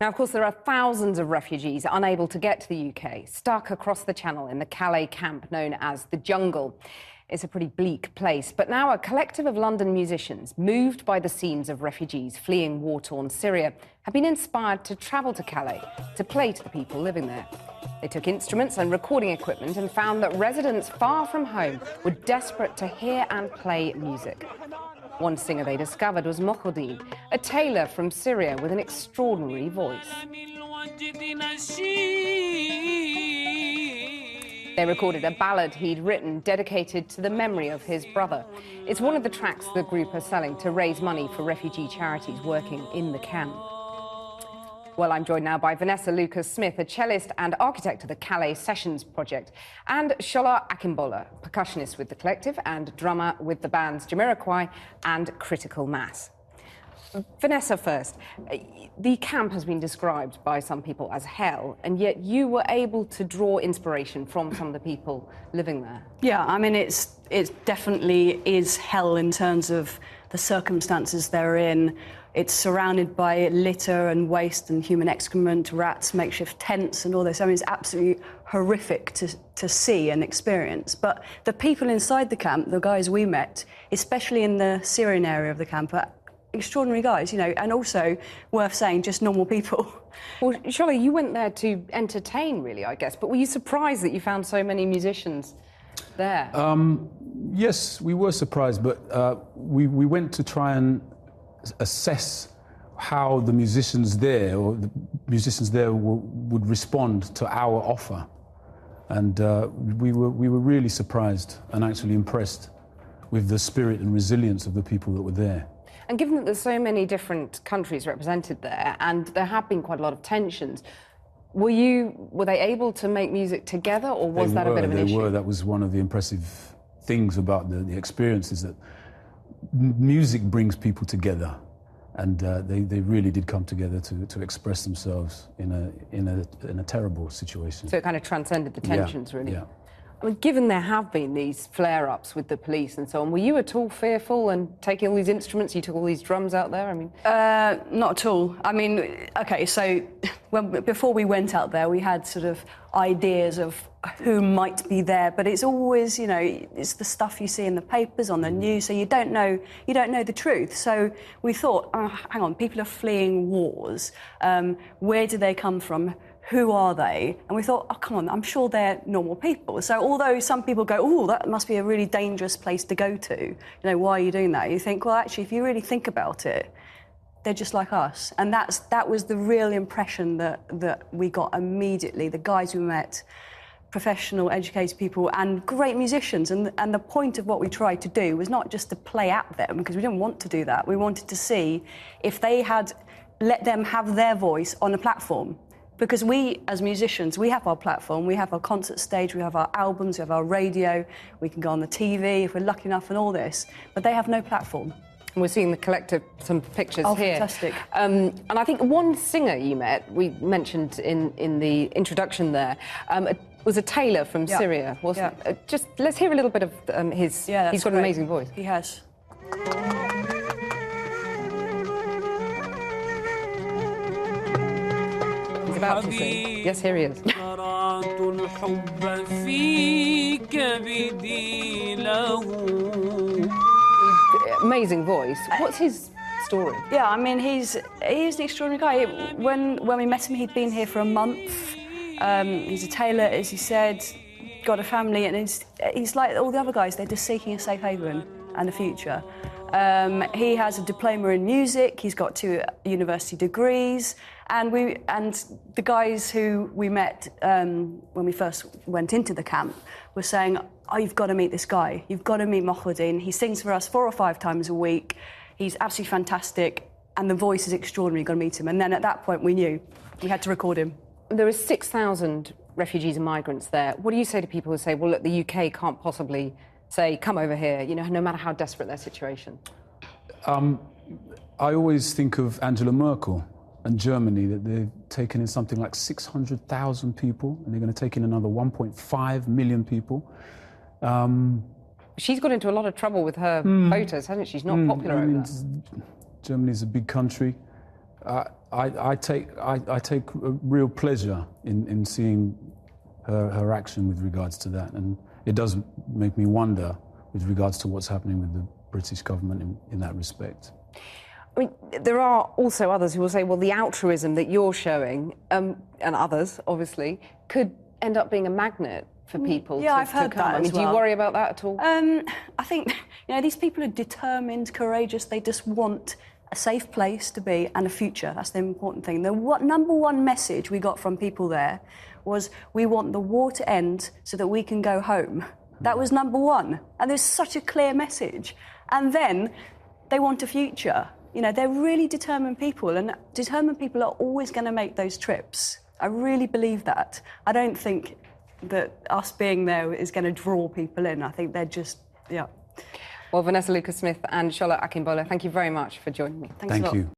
Now, of course, there are thousands of refugees unable to get to the UK, stuck across the Channel in the Calais camp known as the Jungle. It's a pretty bleak place, but now a collective of London musicians, moved by the scenes of refugees fleeing war-torn Syria, have been inspired to travel to Calais to play to the people living there. They took instruments and recording equipment and found that residents far from home were desperate to hear and play music. One singer they discovered was Mohoddin, a tailor from Syria with an extraordinary voice. They recorded a ballad he'd written dedicated to the memory of his brother. It's one of the tracks the group are selling to raise money for refugee charities working in the camp. Well, I'm joined now by Vanessa Lucas-Smith, a cellist and architect of the Calais Sessions project, and Shola Akimbola, percussionist with the collective and drummer with the bands Jamiroquai and Critical Mass. Vanessa first. The camp has been described by some people as hell, and yet you were able to draw inspiration from some of the people living there. Yeah, I mean, it definitely is hell in terms of the circumstances they're in. It's surrounded by litter and waste and human excrement, rats, makeshift tents and all this. I mean, it's absolutely horrific to see and experience. But the people inside the camp, the guys we met, especially in the Syrian area of the camp, are extraordinary guys, you know, and also, worth saying, just normal people. Well, Shola, you went there to entertain, really, I guess, but were you surprised that you found so many musicians there? Yes, we were surprised, but we went to try and assess how the musicians there would respond to our offer, and we were really surprised and actually impressed with the spirit and resilience of the people that were there. And given that there's so many different countries represented there, and there have been quite a lot of tensions, were they able to make music together, or was that a bit of an issue? They were. That was one of the impressive things about the experience, is that music brings people together, and they really did come together to express themselves in a terrible situation. So it kind of transcended the tensions, really. Yeah. I mean, given there have been these flare-ups with the police and so on, were you at all fearful and taking all these instruments? You took all these drums out there? I mean, not at all. I mean, okay, so before we went out there, we had sort of ideas of who might be there, but it's always, you know, it's the stuff you see in the papers, on the news, so you don't know the truth. So we thought, oh, hang on, people are fleeing wars. Where do they come from? Who are they? And we thought, oh, come on, I'm sure they're normal people. So although some people go, oh, that must be a really dangerous place to go to, you know, why are you doing that? You think, well, actually, if you really think about it, they're just like us. And that was the real impression that we got immediately. The guys we met, professional, educated people, and great musicians. And the point of what we tried to do was not just to play at them, because we didn't want to do that. We wanted to see if they had let them have their voice on a platform. Because we, as musicians, we have our platform, we have our concert stage, we have our albums, we have our radio, we can go on the TV if we're lucky enough and all this, but they have no platform. And we're seeing the collective, some pictures here. Fantastic. And I think one singer you met, we mentioned in the introduction there, was a tailor from Syria, wasn't it? Just let's hear a little bit of his. Yeah, he's got an amazing voice. He has. About to sing. Yes, here he is. Amazing voice. What's his story? Yeah, I mean, he's an extraordinary guy. When we met him, he'd been here for a month. He's a tailor, as he said, got a family, and he's like all the other guys. They're just seeking a safe haven and a future. He has a diploma in music. He's got 2 university degrees, and the guys who we met when we first went into the camp were saying, "Oh, you've got to meet this guy. You've got to meet Mohoddin. He sings for us 4 or 5 times a week. He's absolutely fantastic, and the voice is extraordinary. You've got to meet him." And then at that point, we knew we had to record him. There are 6,000 refugees and migrants there. What do you say to people who say, "Well, look, the UK can't possibly say, come over here," you know, no matter how desperate their situation? I always think of Angela Merkel and Germany, that they've taken in something like 600,000 people, and they're going to take in another 1.5 million people. She's got into a lot of trouble with her voters, hasn't she? She's not popular over there. Germany's a big country. I take a real pleasure in seeing her action with regards to that, and it does make me wonder with regards to what's happening with the British government in that respect. I mean, there are also others who will say, well, the altruism that you're showing, and others, obviously, could end up being a magnet for people to I've heard come. that I mean, as well. do you worry about that at all? I think, these people are determined, courageous. They just want a safe place to be and a future. That's the important thing. The number one message we got from people there was, we want the war to end so that we can go home. That was number one. And there's such a clear message. And then they want a future. They're really determined people, and determined people are always going to make those trips. I really believe that. I don't think that us being there is going to draw people in. I think they're just, yeah. Well, Vanessa Lucas-Smith and Shola Akínbọ́lá, thank you very much for joining me. Thank you.